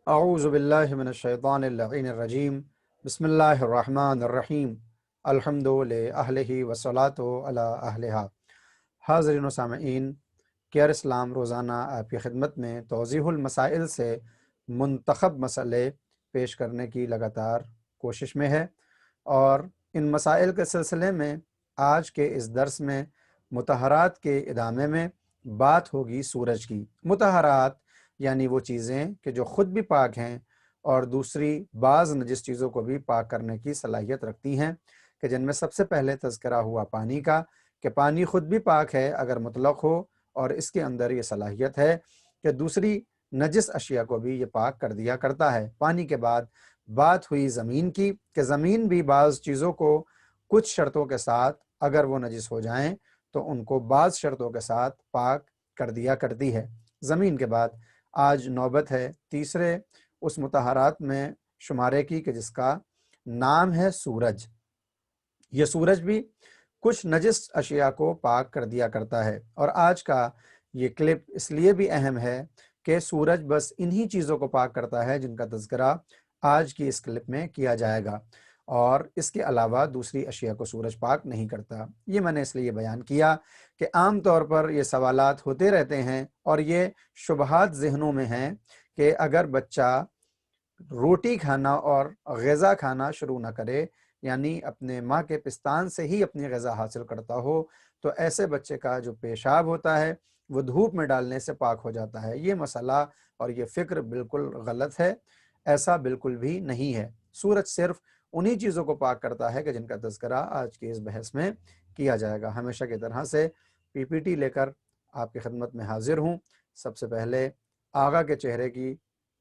اعوذ باللہ من الشیطان اللعین الرجیم بسم اللہ الرحمن الرحیم الحمد لأہلہ والصلاۃ علی اہلہا۔ حاضرین و سامعین، کیئر اسلام روزانہ آپ کی خدمت میں توضیح المسائل سے منتخب مسئلے پیش کرنے کی لگاتار کوشش میں ہے، اور ان مسائل کے سلسلے میں آج کے اس درس میں مطہرات کے ادامے میں بات ہوگی سورج کی۔ مطہرات یعنی وہ چیزیں کہ جو خود بھی پاک ہیں اور دوسری بعض نجس چیزوں کو بھی پاک کرنے کی صلاحیت رکھتی ہیں، کہ جن میں سب سے پہلے تذکرہ ہوا پانی کا، کہ پانی خود بھی پاک ہے اگر مطلق ہو، اور اس کے اندر یہ صلاحیت ہے کہ دوسری نجس اشیاء کو بھی یہ پاک کر دیا کرتا ہے۔ پانی کے بعد بات ہوئی زمین کی، کہ زمین بھی بعض چیزوں کو کچھ شرطوں کے ساتھ اگر وہ نجس ہو جائیں تو ان کو بعض شرطوں کے ساتھ پاک کر دیا کرتی ہے۔ زمین کے بعد آج نوبت ہے تیسرے اس مطہرات میں شمارے کی، کہ جس کا نام ہے سورج۔ یہ سورج بھی کچھ نجس اشیاء کو پاک کر دیا کرتا ہے، اور آج کا یہ کلپ اس لیے بھی اہم ہے کہ سورج بس انہی چیزوں کو پاک کرتا ہے جن کا تذکرہ آج کی اس کلپ میں کیا جائے گا، اور اس کے علاوہ دوسری اشیاء کو سورج پاک نہیں کرتا۔ یہ میں نے اس لیے بیان کیا کہ عام طور پر یہ سوالات ہوتے رہتے ہیں، اور یہ شبہات ذہنوں میں ہیں کہ اگر بچہ روٹی کھانا اور غذا کھانا شروع نہ کرے، یعنی اپنے ماں کے پستان سے ہی اپنی غذا حاصل کرتا ہو، تو ایسے بچے کا جو پیشاب ہوتا ہے وہ دھوپ میں ڈالنے سے پاک ہو جاتا ہے۔ یہ مسئلہ اور یہ فکر بالکل غلط ہے، ایسا بالکل بھی نہیں ہے۔ سورج صرف انہی چیزوں کو پاک کرتا ہے کہ جن کا تذکرہ آج کی اس بحث میں کیا جائے گا۔ ہمیشہ کی طرح سے پی پی ٹی لے کر آپ کی خدمت میں حاضر ہوں۔ سب سے پہلے آقا کے چہرے کی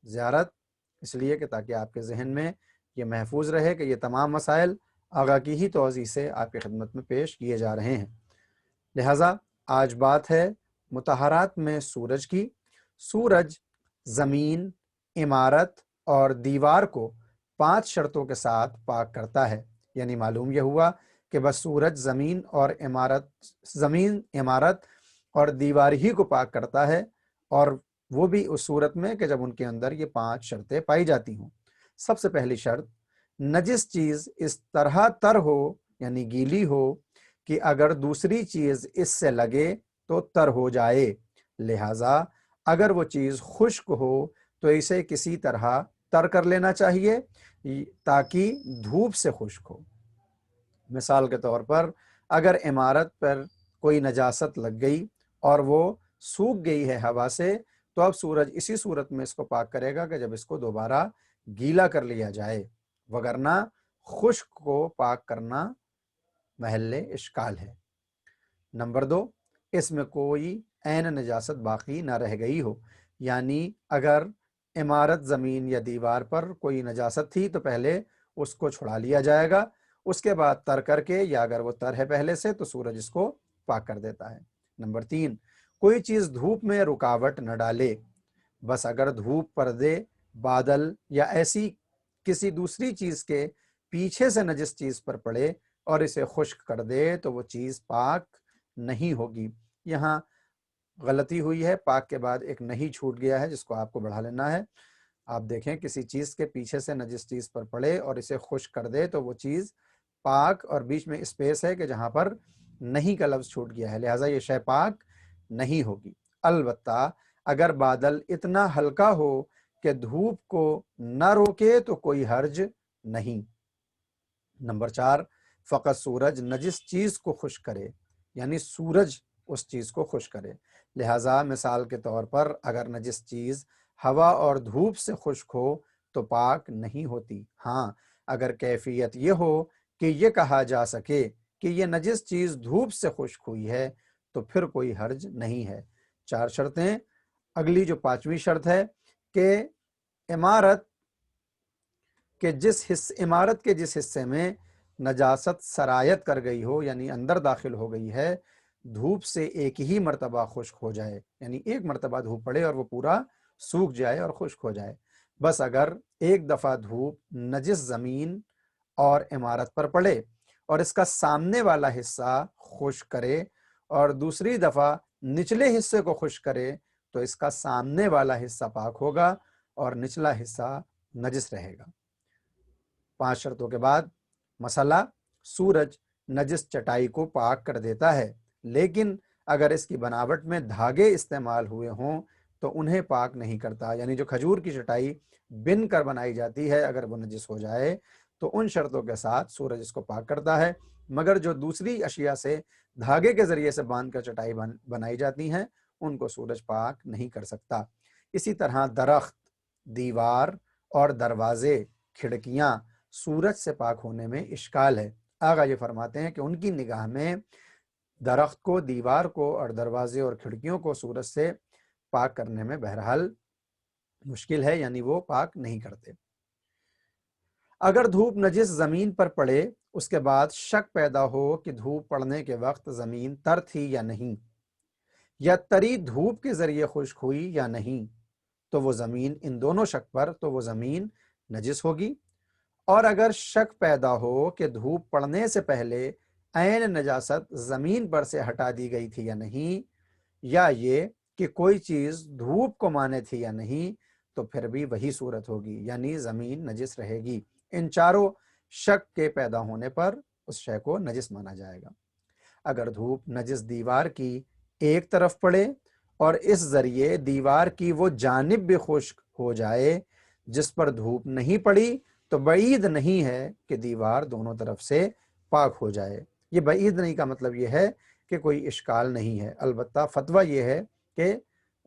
زیارت، اس لیے کہ تاکہ آپ کے ذہن میں یہ محفوظ رہے کہ یہ تمام مسائل آقا کی ہی توضیح سے آپ کی خدمت میں پیش کیے جا رہے ہیں۔ لہٰذا آج بات ہے مطہرات میں سورج کی۔ سورج زمین، عمارت اور دیوار کو 5 شرطوں کے ساتھ پاک کرتا ہے۔ یعنی معلوم یہ ہوا کہ بس سورج زمین عمارت اور دیوار ہی کو پاک کرتا ہے، اور وہ بھی اس صورت میں کہ جب ان کے اندر یہ 5 شرطیں پائی جاتی ہوں۔ سب سے پہلی شرط، نجس چیز اس طرح تر ہو یعنی گیلی ہو کہ اگر دوسری چیز اس سے لگے تو تر ہو جائے۔ لہٰذا اگر وہ چیز خشک ہو تو اسے کسی طرح تر کر لینا چاہیے تاکہ دھوپ سے خشک ہو۔ مثال کے طور پر اگر عمارت پر کوئی نجاست لگ گئی اور وہ سوکھ گئی ہے ہوا سے، تو اب سورج اسی صورت میں اس کو پاک کرے گا کہ جب اس کو دوبارہ گیلا کر لیا جائے، وگرنہ خشک کو پاک کرنا محل اشکال ہے۔ نمبر 2، اس میں کوئی عین نجاست باقی نہ رہ گئی ہو، یعنی اگر عمارت، زمین یا دیوار پر کوئی نجاست تھی تو پہلے اس کو چھڑا لیا جائے گا، اس کے بعد تر کر کے، یا اگر وہ تر ہے پہلے سے تو سورج اس کو پاک کر دیتا ہے۔ نمبر 3، کوئی چیز دھوپ میں رکاوٹ نہ ڈالے۔ بس اگر دھوپ، پردے، بادل یا ایسی کسی دوسری چیز کے پیچھے سے نجس چیز پر پڑے اور اسے خشک کر دے تو وہ چیز پاک نہیں ہوگی۔ یہاں غلطی ہوئی ہے، پاک کے بعد ایک نہیں چھوٹ گیا ہے جس کو آپ کو بڑھا لینا ہے۔ آپ دیکھیں کسی چیز کے پیچھے سے نجس چیز پر پڑے اور اسے خشک کر دے تو وہ چیز پاک، اور بیچ میں اسپیس ہے کہ جہاں پر نہیں کا لفظ چھوٹ گیا ہے، لہٰذا یہ شے پاک نہیں ہوگی۔ البتہ اگر بادل اتنا ہلکا ہو کہ دھوپ کو نہ روکے تو کوئی حرج نہیں۔ نمبر 4، فقط سورج نجس چیز کو خشک کرے، یعنی سورج اس چیز کو خشک کرے۔ لہٰذا مثال کے طور پر اگر نجس چیز ہوا اور دھوپ سے خشک ہو تو پاک نہیں ہوتی۔ ہاں، اگر کیفیت یہ ہو کہ یہ کہا جا سکے کہ یہ نجس چیز دھوپ سے خشک ہوئی ہے تو پھر کوئی حرج نہیں ہے۔ 4 شرطیں۔ اگلی جو 5ویں شرط ہے کہ عمارت کے جس حصے میں نجاست سرایت کر گئی ہو، یعنی اندر داخل ہو گئی ہے، دھوپ سے ایک ہی مرتبہ خشک ہو جائے، یعنی ایک مرتبہ دھوپ پڑے اور وہ پورا سوکھ جائے اور خشک ہو جائے۔ بس اگر ایک دفعہ دھوپ نجس زمین اور عمارت پر پڑے اور اس کا سامنے والا حصہ خشک کرے اور دوسری دفعہ نچلے حصے کو خشک کرے تو اس کا سامنے والا حصہ پاک ہوگا، اور نچلا حصہ نجس رہے گا۔ 5 شرطوں کے بعد مسئلہ، سورج نجس چٹائی کو پاک کر دیتا ہے، لیکن اگر اس کی بناوٹ میں دھاگے استعمال ہوئے ہوں تو انہیں پاک نہیں کرتا، یعنی جو کھجور کی چٹائی بن کر بنائی جاتی ہے اگر وہ نجس ہو جائے تو ان شرطوں کے ساتھ سورج اس کو پاک کرتا ہے، مگر جو دوسری اشیاء سے دھاگے کے ذریعے سے باندھ کر چٹائی بنائی جاتی ہیں ان کو سورج پاک نہیں کر سکتا۔ اسی طرح درخت، دیوار اور دروازے، کھڑکیاں سورج سے پاک ہونے میں اشکال ہے۔ آغا یہ فرماتے ہیں کہ ان کی نگاہ میں درخت کو، دیوار کو اور دروازے اور کھڑکیوں کو سورج سے پاک کرنے میں بہرحال مشکل ہے، یعنی وہ پاک نہیں کرتے۔ اگر دھوپ نجس زمین پر پڑے، اس کے بعد شک پیدا ہو کہ دھوپ پڑنے کے وقت زمین تر تھی یا نہیں، یا تری دھوپ کے ذریعے خشک ہوئی یا نہیں، تو وہ زمین، ان دونوں شک پر تو وہ زمین نجس ہوگی۔ اور اگر شک پیدا ہو کہ دھوپ پڑنے سے پہلے عین نجاست زمین پر سے ہٹا دی گئی تھی یا نہیں، یا یہ کہ کوئی چیز دھوپ کو مانے تھی یا نہیں، تو پھر بھی وہی صورت ہوگی، یعنی زمین نجس رہے گی۔ ان چاروں شک کے پیدا ہونے پر اس شے کو نجس مانا جائے گا۔ اگر دھوپ نجس دیوار کی ایک طرف پڑے اور اس ذریعے دیوار کی وہ جانب بھی خشک ہو جائے جس پر دھوپ نہیں پڑی، تو بعید نہیں ہے کہ دیوار دونوں طرف سے پاک ہو جائے۔ یہ بعید نہیں کا مطلب یہ ہے کہ کوئی اشکال نہیں ہے، البتہ فتویٰ یہ ہے کہ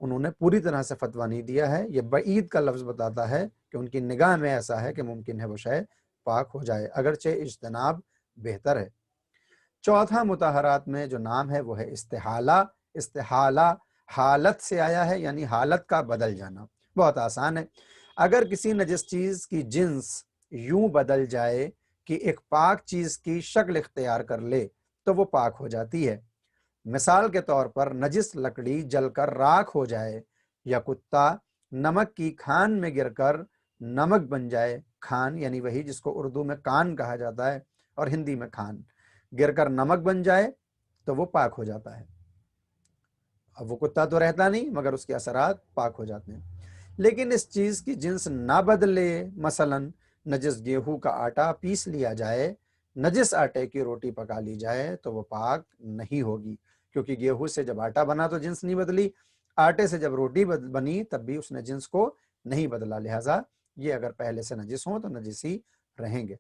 انہوں نے پوری طرح سے فتویٰ نہیں دیا ہے، یہ بعید کا لفظ بتاتا ہے کہ ان کی نگاہ میں ایسا ہے کہ ممکن ہے وہ شے پاک ہو جائے، اگرچہ اجتناب بہتر ہے۔ چوتھا مطہرات میں جو نام ہے وہ ہے استحالہ۔ استحالہ حالت سے آیا ہے، یعنی حالت کا بدل جانا، بہت آسان ہے۔ اگر کسی نجس چیز کی جنس یوں بدل جائے کہ ایک پاک چیز کی شکل اختیار کر لے تو وہ پاک ہو جاتی ہے۔ مثال کے طور پر نجس لکڑی جل کر راکھ ہو جائے، یا کتا نمک کی کھان میں گر کر نمک بن جائے۔ کھان یعنی وہی جس کو اردو میں کان کہا جاتا ہے اور ہندی میں کھان، گر کر نمک بن جائے تو وہ پاک ہو جاتا ہے۔ اب وہ کتا تو رہتا نہیں مگر اس کے اثرات پاک ہو جاتے ہیں۔ لیکن اس چیز کی جنس نہ بدلے، مثلا نجس گیہوں کا آٹا پیس لیا جائے، نجس آٹے کی روٹی پکا لی جائے تو وہ پاک نہیں ہوگی، کیونکہ گیہوں سے جب آٹا بنا تو جنس نہیں بدلی، آٹے سے جب روٹی بنی تب بھی اس نے جنس کو نہیں بدلا، لہٰذا یہ اگر پہلے سے نجس ہوں تو نجس ہی رہیں گے۔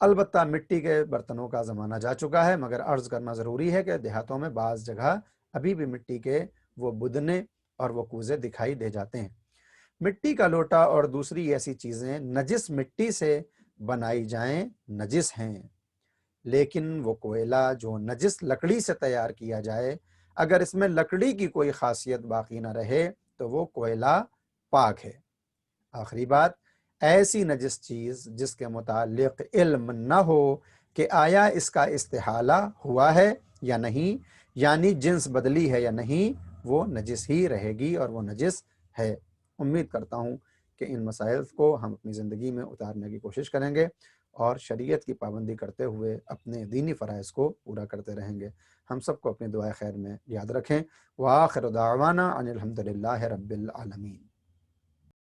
البتہ مٹی کے برتنوں کا زمانہ جا چکا ہے، مگر عرض کرنا ضروری ہے کہ دیہاتوں میں بعض جگہ ابھی بھی مٹی کے وہ بدنے اور وہ کوزے دکھائی دے جاتے ہیں۔ مٹی کا لوٹا اور دوسری ایسی چیزیں نجس مٹی سے بنائی جائیں نجس ہیں، لیکن وہ کوئلہ جو نجس لکڑی سے تیار کیا جائے، اگر اس میں لکڑی کی کوئی خاصیت باقی نہ رہے تو وہ کوئلہ پاک ہے۔ آخری بات، ایسی نجس چیز جس کے متعلق علم نہ ہو کہ آیا اس کا استحالہ ہوا ہے یا نہیں، یعنی جنس بدلی ہے یا نہیں، وہ نجس ہی رہے گی اور وہ نجس ہے۔ امید کرتا ہوں کہ ان مسائل کو ہم اپنی زندگی میں اتارنے کی کوشش کریں گے اور شریعت کی پابندی کرتے ہوئے اپنے دینی فرائض کو پورا کرتے رہیں گے۔ ہم سب کو اپنی دعائے خیر میں یاد رکھیں۔ وآخر دعوانا ان الحمد للہ رب العالمین۔